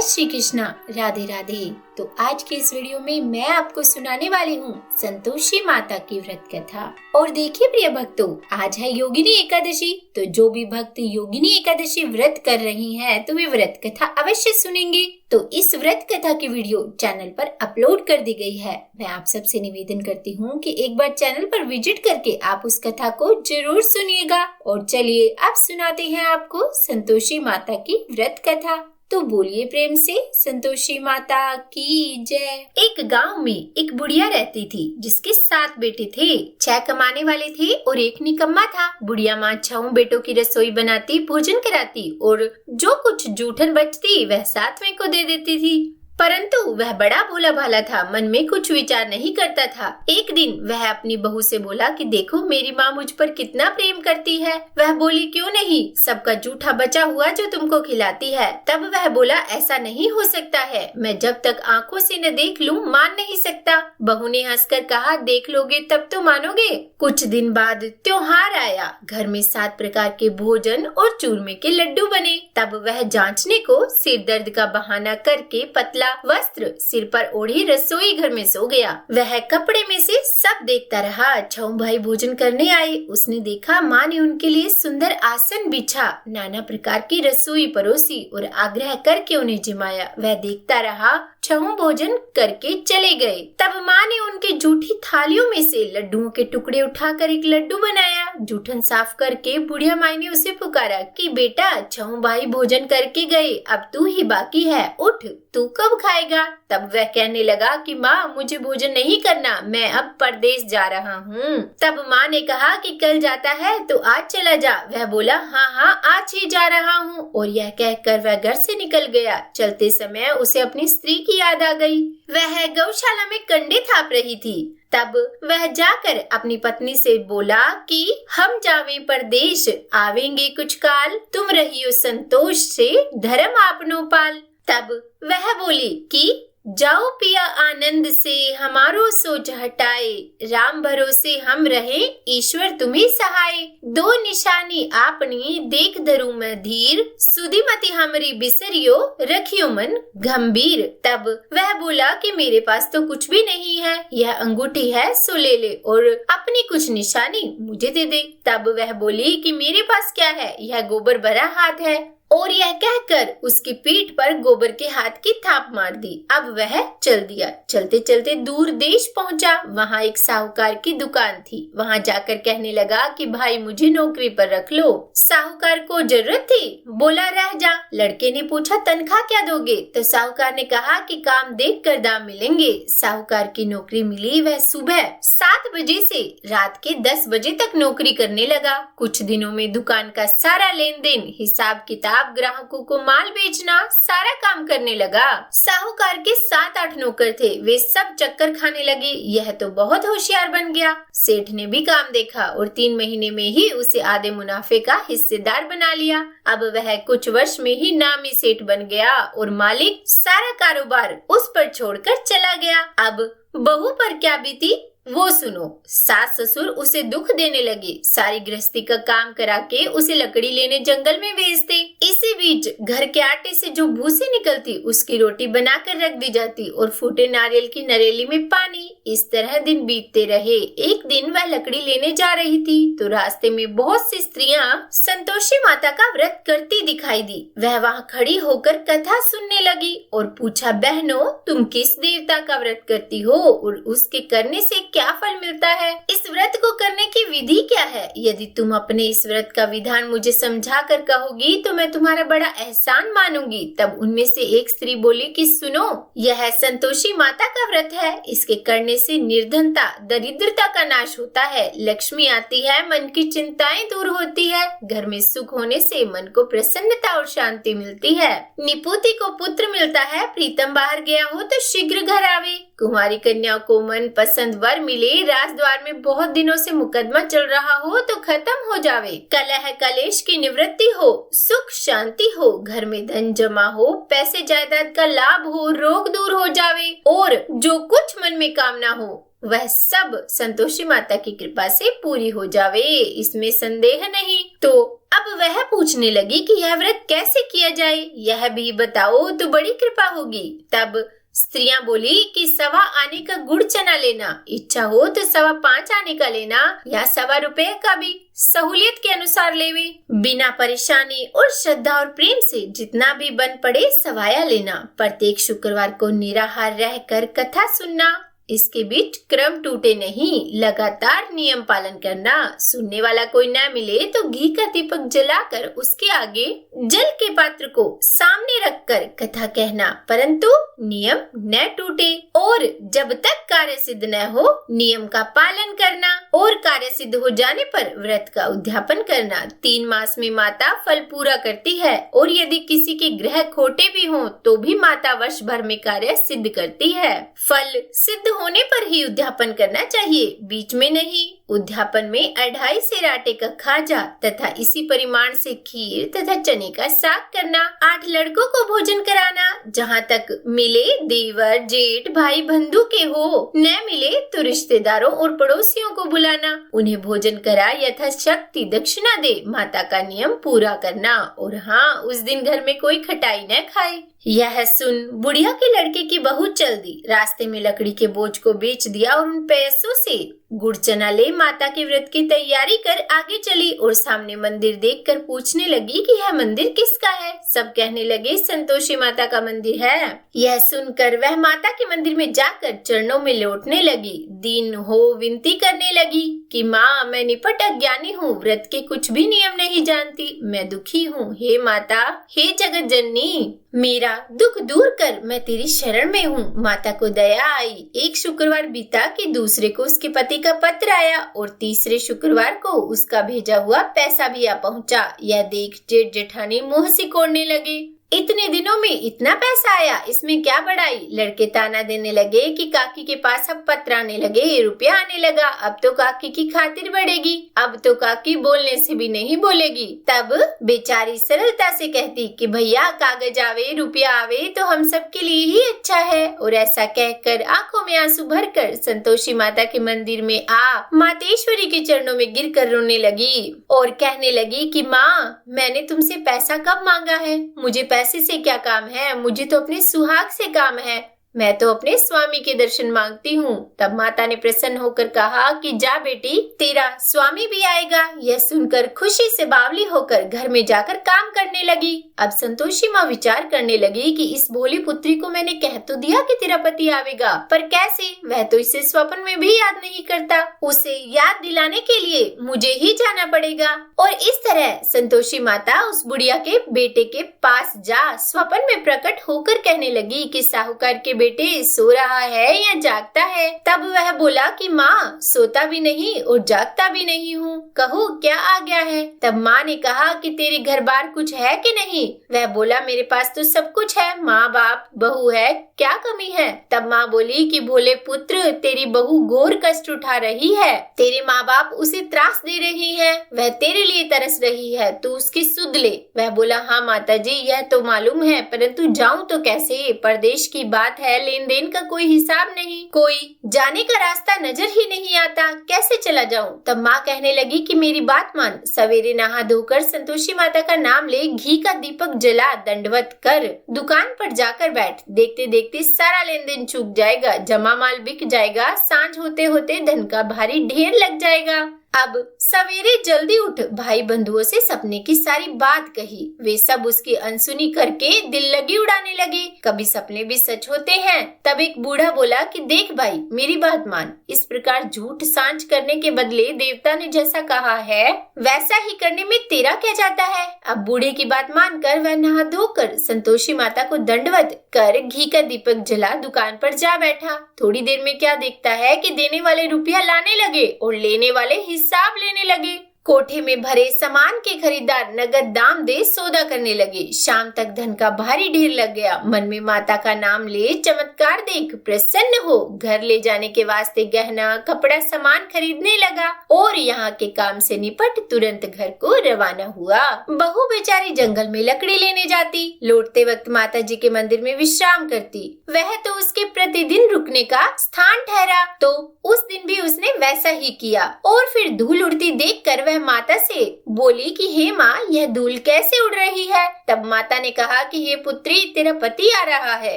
जय श्री कृष्णा, राधे राधे। तो आज के इस वीडियो में मैं आपको सुनाने वाली हूँ संतोषी माता की व्रत कथा। और देखिए प्रिय भक्तों, आज है योगिनी एकादशी। तो जो भी भक्त योगिनी एकादशी व्रत कर रही हैं, तो वे व्रत कथा अवश्य सुनेंगे। तो इस व्रत कथा की वीडियो चैनल पर अपलोड कर दी गई है। मैं आप सबसे निवेदन करती हूँ कि एक बार चैनल पर विजिट करके आप उस कथा को जरूर सुनिएगा। और चलिए अब सुनाते हैं आपको संतोषी माता की व्रत कथा। तो बोलिए प्रेम से संतोषी माता की जय। एक गांव में एक बुढ़िया रहती थी जिसके 7 बेटे थे। 6 कमाने वाले थे और एक निकम्मा था। बुढ़िया माँ 6 बेटों की रसोई बनाती, भोजन कराती और जो कुछ जूठन बचती वह 7वें को दे देती थी। परंतु वह बड़ा भोला भाला था, मन में कुछ विचार नहीं करता था। एक दिन वह अपनी बहू से बोला कि देखो मेरी माँ मुझ पर कितना प्रेम करती है। वह बोली क्यों नहीं, सबका जूठा बचा हुआ जो तुमको खिलाती है। तब वह बोला ऐसा नहीं हो सकता है, मैं जब तक आंखों से न देख लूं मान नहीं सकता। बहू ने हंसकर कहा देख लोगे तब तो मानोगे। कुछ दिन बाद त्योहार आया। घर में 7 प्रकार के भोजन और चूरमे के लड्डू बने। तब वह जांचने को सिर दर्द का बहाना करके पतला वस्त्र सिर पर ओढ़ी रसोई घर में सो गया। वह कपड़े में से सब देखता रहा। 6 भाई भोजन करने आए। उसने देखा माँ ने उनके लिए सुंदर आसन बिछा, नाना प्रकार की रसोई परोसी और आग्रह करके उन्हें जिमाया। वह देखता रहा। 6 भोजन करके चले गए। तब माँ ने उनके जूठी थालियों में से लड्डुओं के टुकड़े उठाकर एक लड्डू बनाया। जूठन साफ करके बुढ़िया माई ने उसे पुकारा कि बेटा 6 भाई भोजन करके गए, अब तू ही बाकी है, उठ तू कब खाएगा। तब वह कहने लगा कि माँ मुझे भोजन नहीं करना, मैं अब परदेश जा रहा हूँ। तब माँ ने कहा कि कल जाता है तो आज चला जा। वह बोला हाँ हाँ आज ही जा रहा हूँ। और यह कहकर वह घर से निकल गया। चलते समय उसे अपनी स्त्री की याद आ गई। वह गौशाला में कंडे थाप रही थी। तब वह जाकर अपनी पत्नी से बोला कि हम जावे परदेश, आवेंगे कुछ काल, तुम रहियो संतोष से धर्म आपनो पाल। तब वह बोली कि जाओ पिया आनंद से, हमारो सोच हटाए, राम भरोसे हम रहे, ईश्वर तुम्हें सहाय। 2 निशानी आपनी देख धरू मैं धीर, सुधीमती हमरी बिसरियो, रखियो मन गंभीर। तब वह बोला कि मेरे पास तो कुछ भी नहीं है, यह अंगूठी है सो ले ले और अपनी कुछ निशानी मुझे दे दे। तब वह बोली कि मेरे पास क्या है, यह गोबर भरा हाथ है। और यह कहकर उसकी पीठ पर गोबर के हाथ की थाप मार दी। अब वह चल दिया। चलते चलते दूर देश पहुंचा। वहां एक साहूकार की दुकान थी। वहां जाकर कहने लगा कि भाई मुझे नौकरी पर रख लो। साहूकार को जरूरत थी, बोला रह जा। लड़के ने पूछा तनख्वाह क्या दोगे। तो साहूकार ने कहा कि काम देख कर दाम मिलेंगे। साहूकार की नौकरी मिली। वह सुबह 7 बजे से रात के 10 बजे तक नौकरी करने लगा। कुछ दिनों में दुकान का सारा लेन देन, हिसाब किताब, ग्राहकों को माल बेचना, सारा काम करने लगा। साहूकार के 7-8 नौकर थे। वे सब चक्कर खाने लगे। यह तो बहुत होशियार बन गया। सेठ ने भी काम देखा और 3 महीने में ही उसे आधे मुनाफे का हिस्सेदार बना लिया। अब वह कुछ वर्ष में ही नामी सेठ बन गया और मालिक सारा कारोबार उस पर छोड़कर चला गया। अब बहू पर क्या बीती वो सुनो। सास ससुर उसे दुख देने लगे। सारी गृहस्थी का काम करा के उसे लकड़ी लेने जंगल में भेजते। इसी बीच घर के आटे से जो भूसी निकलती उसकी रोटी बनाकर रख दी जाती और फूटे नारियल की नरेली में पानी। इस तरह दिन बीतते रहे। एक दिन वह लकड़ी लेने जा रही थी तो रास्ते में बहुत सी स्त्रियां संतोषी माता का व्रत करती दिखाई दी। वह वहाँ खड़ी होकर कथा सुनने लगी और पूछा बहनों तुम किस देवता का व्रत करती हो और उसके करने से क्या फल मिलता है। इस व्रत को करने की विधि क्या है। यदि तुम अपने इस व्रत का विधान मुझे समझा कर कहोगी तो मैं तुम्हारा बड़ा एहसान मानूंगी। तब उनमें से एक स्त्री बोली कि सुनो, यह संतोषी माता का व्रत है। इसके करने से निर्धनता, दरिद्रता का नाश होता है, लक्ष्मी आती है, मन की चिंताएं दूर होती है, घर में सुख होने से मन को प्रसन्नता और शांति मिलती है, निपुति को पुत्र मिलता है, प्रीतम बाहर गया हो तो शीघ्र घर आवे, कुंवारी कन्या को मन पसंद वर मिले, राजद्वार में बहुत दिनों से मुकदमा चल रहा हो तो खत्म हो जावे, कलह कलेश की निवृत्ति हो, सुख शांति हो, घर में धन जमा हो, पैसे जायदाद का लाभ हो, रोग दूर हो जावे और जो कुछ मन में कामना हो वह सब संतोषी माता की कृपा से पूरी हो जावे, इसमें संदेह नहीं। तो अब वह पूछने लगी कि यह व्रत कैसे किया जाए, यह भी बताओ तो बड़ी कृपा होगी। तब स्त्रियां बोली कि 1.25 आने का गुड़ चना लेना, इच्छा हो तो 5.25 आने का लेना या 1.25 रुपए का भी, सहूलियत के अनुसार लेवे। बिना परेशानी और श्रद्धा और प्रेम से जितना भी बन पड़े सवाया लेना। प्रत्येक शुक्रवार को निराहार रहकर कथा सुनना, इसके बीच क्रम टूटे नहीं, लगातार नियम पालन करना। सुनने वाला कोई न मिले तो घी का दीपक जलाकर उसके आगे जल के पात्र को सामने रखकर कथा कहना, परंतु नियम न टूटे। और जब तक कार्य सिद्ध न हो नियम का पालन करना, और कार्य सिद्ध हो जाने पर व्रत का उद्यापन करना। 3 मास में माता फल पूरा करती है, और यदि किसी के ग्रह खोटे भी हों तो भी माता वर्ष भर में कार्य सिद्ध करती है। फल सिद्ध होने पर ही उद्यापन करना चाहिए, बीच में नहीं। उद्यापन में 2.5 सेर आटे का खाजा तथा इसी परिमाण से खीर तथा चने का साग करना। 8 लड़कों को भोजन कराना, जहाँ तक मिले देवर जेठ भाई बंधु के हो, न मिले तो रिश्तेदारों और पड़ोसियों को बुलाना, उन्हें भोजन करा यथाशक्ति दक्षिणा दे, माता का नियम पूरा करना। और हाँ, उस दिन घर में कोई खटाई न खाए। यह सुन बुढ़िया के लड़के की बहू चल दी, रास्ते में लकड़ी के बोझ को बेच दिया और उन पैसों से गुड़ चना ले माता के व्रत की तैयारी कर आगे चली, और सामने मंदिर देखकर पूछने लगी कि यह मंदिर किसका है। सब कहने लगे संतोषी माता का मंदिर है। यह सुनकर वह माता के मंदिर में जाकर चरणों में लौटने लगी, दीन हो विनती करने लगी कि माँ, मैं निपट अज्ञानी हूँ, व्रत के कुछ भी नियम नहीं जानती, मैं दुखी हूँ। हे माता, हे जगत जननी, मेरा दुख दूर कर, मैं तेरी शरण में हूँ। माता को दया आई। एक शुक्रवार बीता कि दूसरे को उसके पति का पत्र आया, और तीसरे शुक्रवार को उसका भेजा हुआ पैसा भी आ पहुँचा। यह देख जेठ जेठानी मुंह सिकोड़ने लगे। इतने दिनों में इतना पैसा आया, इसमें क्या बड़ाई। लड़के ताना देने लगे कि काकी के पास अब पत्र आने लगे, रुपया आने लगा, अब तो काकी की खातिर बढ़ेगी, अब तो काकी बोलने से भी नहीं बोलेगी। तब बेचारी सरलता से कहती कि भैया, कागज आवे रुपया आवे तो हम सब के लिए ही अच्छा है। और ऐसा कहकर आंखों में आंसू भरकर संतोषी माता के मंदिर में आ मातेश्वरी के चरणों में गिर कर रोने लगी, और कहने लगी कि माँ, मैंने तुमसे पैसा कब मांगा है, मुझे पैसे से क्या काम है, मुझे तो अपने सुहाग से काम है, मैं तो अपने स्वामी के दर्शन मांगती हूँ। तब माता ने प्रसन्न होकर कहा कि जा बेटी, तेरा स्वामी भी आएगा। यह सुनकर खुशी से बावली होकर घर में जाकर काम करने लगी। अब संतोषी माँ विचार करने लगी कि इस भोली पुत्री को मैंने कह तो दिया कि तेरा पति आवेगा, पर कैसे, वह तो इसे स्वप्न में भी याद नहीं करता। उसे याद दिलाने के लिए मुझे ही जाना पड़ेगा। और इस तरह संतोषी माता उस बुढ़िया के बेटे के पास जा स्वप्न में प्रकट होकर कहने लगी कि साहूकार के बेटे सो रहा है या जागता है। तब वह बोला कि माँ, सोता भी नहीं और जागता भी नहीं हूँ, कहो क्या आ गया है। तब माँ ने कहा कि तेरे घर बार कुछ है कि नहीं। वह बोला, मेरे पास तो सब कुछ है, माँ बाप बहू है, क्या कमी है। तब माँ बोली कि भोले पुत्र, तेरी बहू घोर कष्ट उठा रही है, तेरे माँ बाप उसे त्रास दे रही है, वह तेरे लिए तरस रही है, तू उसकी सुध ले। वह बोला, हाँ माता जी, यह तो मालूम है, परंतु जाऊँ तो कैसे, परदेश की बात है, लेन देन का कोई हिसाब नहीं, कोई जाने का रास्ता नजर ही नहीं आता, कैसे चला जाऊं। तब माँ कहने लगी कि मेरी बात मान, सवेरे नहा धोकर संतोषी माता का नाम ले, घी का दीपक जला, दंडवत कर, दुकान पर जाकर बैठ, देखते देखते सारा लेन देन चूक जाएगा, जमा माल बिक जाएगा, सांझ होते होते धन का भारी ढेर लग जाएगा। अब सवेरे जल्दी उठ भाई बंधुओं से सपने की सारी बात कही। वे सब उसकी अनसुनी करके दिल लगी उड़ाने लगे। कभी सपने भी सच होते हैं। तब एक बूढ़ा बोला कि देख भाई, मेरी बात मान, इस प्रकार झूठ सांझ करने के बदले देवता ने जैसा कहा है वैसा ही करने में तेरा क्या जाता है। अब बूढ़े की बात मानकर वह नहा धोकर संतोषी माता को दंडवत कर घी का दीपक जला दुकान पर जा बैठा। थोड़ी देर में क्या देखता है कि देने वाले रुपया लाने लगे और लेने वाले हिसाब लेने लगे। कोठे में भरे सामान के खरीदार नगद दाम दे सौदा करने लगे। शाम तक धन का भारी ढेर लग गया। मन में माता का नाम ले चमत्कार देख प्रसन्न हो घर ले जाने के वास्ते गहना कपड़ा सामान खरीदने लगा और यहाँ के काम से निपट तुरंत घर को रवाना हुआ। बहू बेचारी जंगल में लकड़ी लेने जाती, लौटते वक्त माता जी के मंदिर में विश्राम करती। वह तो उसके प्रतिदिन रुकने का स्थान ठहरा, तो उस दिन भी उसने वैसा ही किया और फिर धूल उड़ती देखकर वह माता से बोली कि हे माँ, यह धूल कैसे उड़ रही है। तब माता ने कहा कि हे पुत्री, तेरा पति आ रहा है।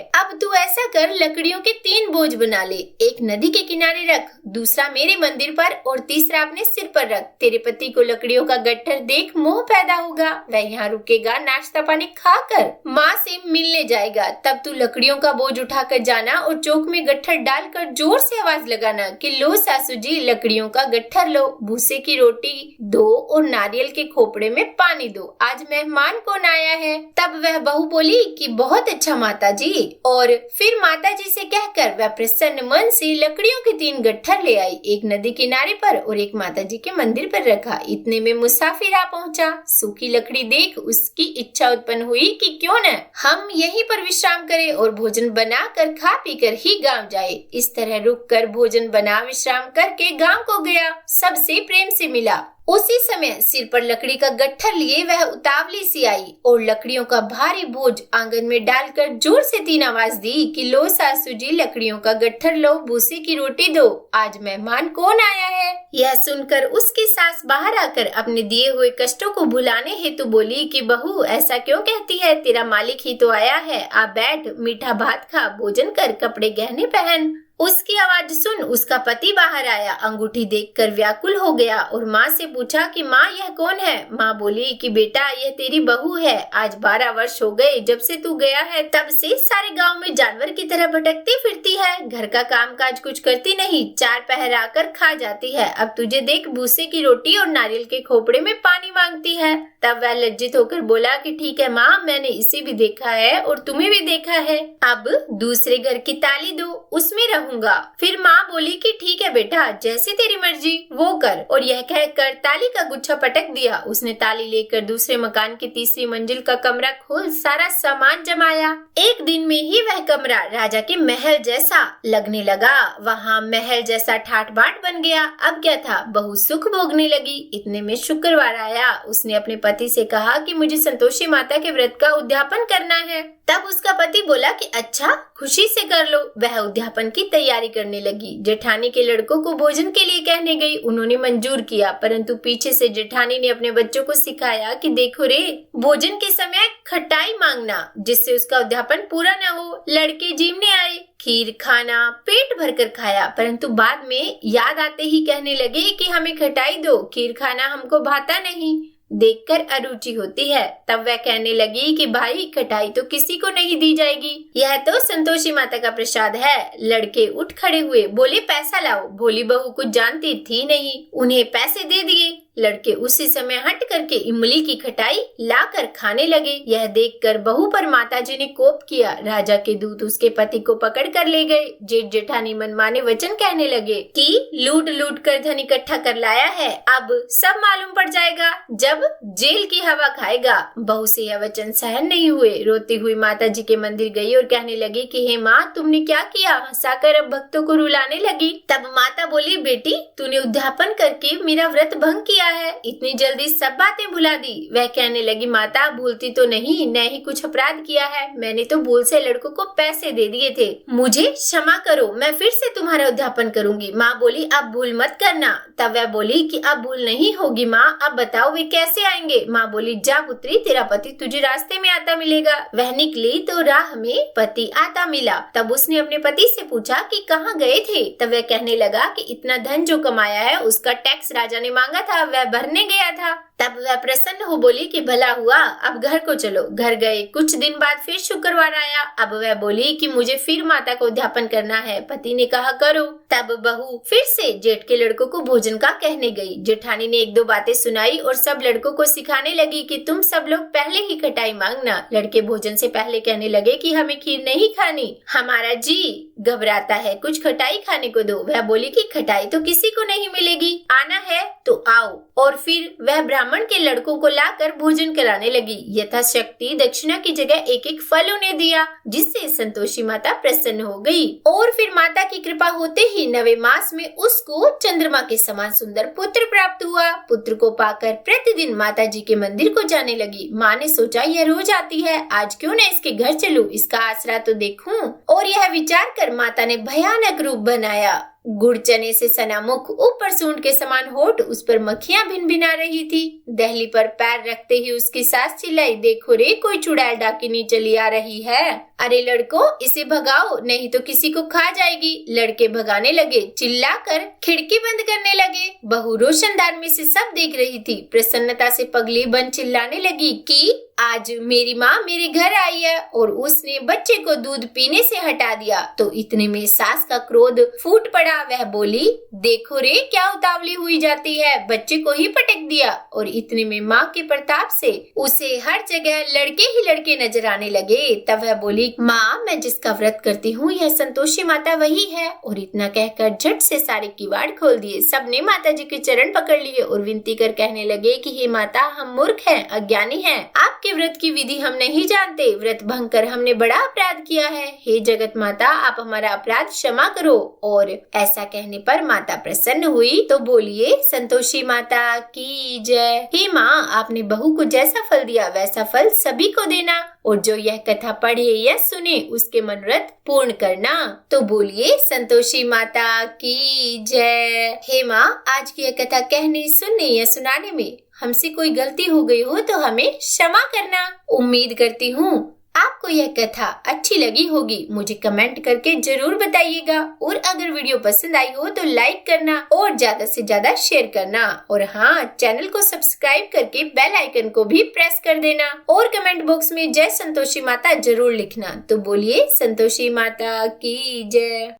अब तू ऐसा कर, लकड़ियों के 3 बोझ बना ले, एक नदी के किनारे रख, दूसरा मेरे मंदिर पर और तीसरा अपने सिर पर रख। तेरे पति को लकड़ियों का गट्ठर देख मोह पैदा होगा, वह यहाँ रुकेगा, नाश्ता पानी खाकर माँ से मिलने जाएगा। तब तू लकड़ियों का बोझ उठाकर जाना और चौक में गट्ठर डालकर जोर से आवाज लगाना कि लो सासू जी, लकड़ियों का गट्ठर लो, भूसे की रोटी दो और नारियल के खोपड़े में पानी दो, आज मेहमान कौन आया है। तब वह बहू बोली कि बहुत अच्छा माता जी, और फिर माता जी से कहकर वह प्रसन्न मन से लकड़ियों के 3 गट्ठर ले आई, एक नदी किनारे पर और एक माता जी के मंदिर पर रखा। इतने में मुसाफिर आ पहुंचा। सूखी लकड़ी देख उसकी इच्छा उत्पन्न हुई कि क्यों न हम यहीं पर विश्राम करें और भोजन बना कर खा पी कर ही गाँव जाए। इस तरह रुक कर भोजन बना विश्राम करके गाँव को गया, सबसे प्रेम से मिला। उसी समय सिर पर लकड़ी का गट्ठर लिए वह उतावली सी आई और लकड़ियों का भारी बोझ आंगन में डालकर जोर से 3 आवाज दी कि लो सासू जी, लकड़ियों का गट्ठर लो, भूसे की रोटी दो, आज मेहमान कौन आया है। यह सुनकर उसकी सास बाहर आकर अपने दिए हुए कष्टों को भुलाने हेतु बोली कि बहू, ऐसा क्यों कहती है, तेरा मालिक ही तो आया है, आ बैठ, मीठा भात खा, भोजन कर, कपड़े गहने पहन। उसकी आवाज सुन उसका पति बाहर आया, अंगूठी देखकर व्याकुल हो गया और माँ से पूछा कि माँ, यह कौन है। माँ बोली कि बेटा, यह तेरी बहू है, आज 12 वर्ष हो गए जब से तू गया है, तब से सारे गांव में जानवर की तरह भटकती फिरती है, घर का काम काज कुछ करती नहीं, 4 पहर आकर खा जाती है, अब तुझे देख भूसे की रोटी और नारियल के खोपड़े में पानी मांगती है। तब वह लज्जित होकर बोला कि ठीक है माँ, मैंने इसे भी देखा है और तुम्हें भी देखा है, अब दूसरे घर की ताली दो, उसमें रहूंगा। फिर माँ बोली कि ठीक है बेटा, जैसे तेरी मर्जी वो कर, और यह कहकर ताली का गुच्छा पटक दिया। उसने ताली लेकर दूसरे मकान की 3री मंजिल का कमरा खोल सारा सामान जमाया। एक दिन में ही वह कमरा राजा के महल जैसा लगने लगा, वहाँ महल जैसा ठाट बाट बन गया। अब क्या था, बहू सुख भोगने लगी। इतने में शुक्रवार आया। उसने अपने पति से कहा कि मुझे संतोषी माता के व्रत का उद्यापन करना है। तब उसका पति बोला कि अच्छा, खुशी से कर लो। वह उद्यापन की तैयारी करने लगी। जेठानी के लड़कों को भोजन के लिए कहने गई, उन्होंने मंजूर किया, परंतु पीछे से जेठानी ने अपने बच्चों को सिखाया कि देखो रे, भोजन के समय खटाई मांगना, जिससे उसका उद्यापन पूरा न हो। लड़के जीमने आए, खीर खाना पेट भरकर खाया, परंतु बाद में याद आते ही कहने लगे कि हमें खटाई दो, खीर खाना हमको भाता नहीं, देखकर अरुचि होती है। तब वह कहने लगी कि भाई, खटाई तो किसी को नहीं दी जाएगी, यह तो संतोषी माता का प्रसाद है। लड़के उठ खड़े हुए, बोले पैसा लाओ। भोली बहू कुछ जानती थी नहीं, उन्हें पैसे दे दिए। लड़के उसी समय हट करके इमली की खटाई लाकर खाने लगे। यह देखकर बहू पर माताजी ने कोप किया। राजा के दूत उसके पति को पकड़ कर ले गए। जेठ जेठानी मनमाने वचन कहने लगे कि लूट लूट कर धन इकट्ठा कर लाया है, अब सब मालूम पड़ जाएगा जब जेल की हवा खाएगा। बहू से यह वचन सहन नहीं हुए। रोती हुई माताजी के मंदिर गई और कहने लगी कि हे माँ, तुमने क्या किया। हंसाकर अब भक्तों को रुलाने लगी। तब माता बोली, बेटी, तूने उद्यापन करके मेरा व्रत भंग किया है, इतनी जल्दी सब बातें भुला दी। वह कहने लगी, माता, भूलती तो नहीं, न ही कुछ अपराध किया है, मैंने तो भूल से लड़कों को पैसे दे दिए थे, मुझे क्षमा करो, मैं फिर से तुम्हारा उद्यापन करूंगी। माँ बोली, अब भूल मत करना। तब वह बोली कि अब भूल नहीं होगी माँ, अब बताओ वे कैसे आएंगे। माँ बोली, जा पुत्री, तेरा पति तुझे रास्ते में आता मिलेगा। वह निकली तो राह में पति आता मिला। तब उसने अपने पति से पूछा कि कहाँ गए थे। तब वह कहने लगा कि इतना धन जो कमाया है उसका टैक्स राजा ने मांगा था, वह भरने गया था। तब वह प्रसन्न हो बोली कि भला हुआ, अब घर को चलो। घर गए। कुछ दिन बाद फिर शुक्रवार आया। अब वह बोली कि मुझे फिर माता को उद्यापन करना है। पति ने कहा करो। तब बहू फिर से जेठ के लड़कों को भोजन का कहने गई। जेठानी ने एक दो बातें सुनाई और सब लड़कों को सिखाने लगी कि तुम सब लोग पहले ही खटाई मांगना। लड़के भोजन से पहले कहने लगे कि हमें खीर नहीं खानी, हमारा जी घबराता है, कुछ खटाई खाने को दो। वह बोली कि खटाई तो किसी को नहीं मिलेगी, आना है तो आओ। और फिर वह ब्राह्मण के लड़कों को लाकर भोजन कराने लगी। यथाशक्ति दक्षिणा की जगह एक एक फल उन्हें दिया, जिससे संतोषी माता प्रसन्न हो गई। और फिर माता की कृपा होते ही 9वें मास में उसको चंद्रमा के समान सुंदर पुत्र प्राप्त हुआ। पुत्र को पाकर प्रतिदिन माता जी के मंदिर को जाने लगी। माँ ने सोचा यह रोज आती है, आज क्यों न इसके घर चलूं, इसका आसरा तो देखूं। और यह विचार कर माता ने भयानक रूप बनाया। गुड़ चने से सना मुख, ऊपर सूंड के समान होठ, उस पर मक्खियां भिनभिना रही थी। दहली पर पैर रखते ही उसकी सास चिल्लाई, देखो रे कोई चुड़ैल डाकिनी चली आ रही है। अरे लड़को, इसे भगाओ नहीं तो किसी को खा जाएगी। लड़के भगाने लगे, चिल्लाकर खिड़की बंद करने लगे। बहू रोशनदान में से सब देख रही थी। प्रसन्नता से पगली बन चिल्लाने लगी कि आज मेरी माँ मेरे घर आई है और उसने बच्चे को दूध पीने से हटा दिया। तो इतने में सास का क्रोध फूट पड़ा। वह बोली, देखो रे क्या उतावली हुई जाती है, बच्चे को ही पटक दिया। और इतने में माँ के प्रताप से उसे हर जगह लड़के ही लड़के नजर आने लगे। तब वह बोली, माँ मैं जिसका व्रत करती हूँ यह संतोषी माता वही है। और इतना कहकर झट से सारे किवाड़ खोल दिए। सबने माता जी के चरण पकड़ लिए और विनती कर कहने लगे कि हे माता, हम मूर्ख हैं, अज्ञानी हैं, आपके व्रत की विधि हम नहीं जानते। व्रत भंग कर हमने बड़ा अपराध किया है। हे जगत माता, आप हमारा अपराध क्षमा करो। और ऐसा कहने पर माता प्रसन्न हुई तो बोलिए, संतोषी माता की जय। हे माँ, आपने बहू को जैसा फल दिया वैसा फल सभी को देना। और जो यह कथा पढ़े या सुने उसके मनोरथ पूर्ण करना। तो बोलिए, संतोषी माता की जय। हे माँ, आज की यह कथा कहने, सुनने या सुनाने में हमसे कोई गलती हो गई हो तो हमें क्षमा करना। उम्मीद करती हूँ आपको यह कथा अच्छी लगी होगी। मुझे कमेंट करके जरूर बताइएगा। और अगर वीडियो पसंद आई हो तो लाइक करना और ज्यादा से ज्यादा शेयर करना। और हाँ, चैनल को सब्सक्राइब करके बेल आइकन को भी प्रेस कर देना। और कमेंट बॉक्स में जय संतोषी माता जरूर लिखना। तो बोलिए, संतोषी माता की जय।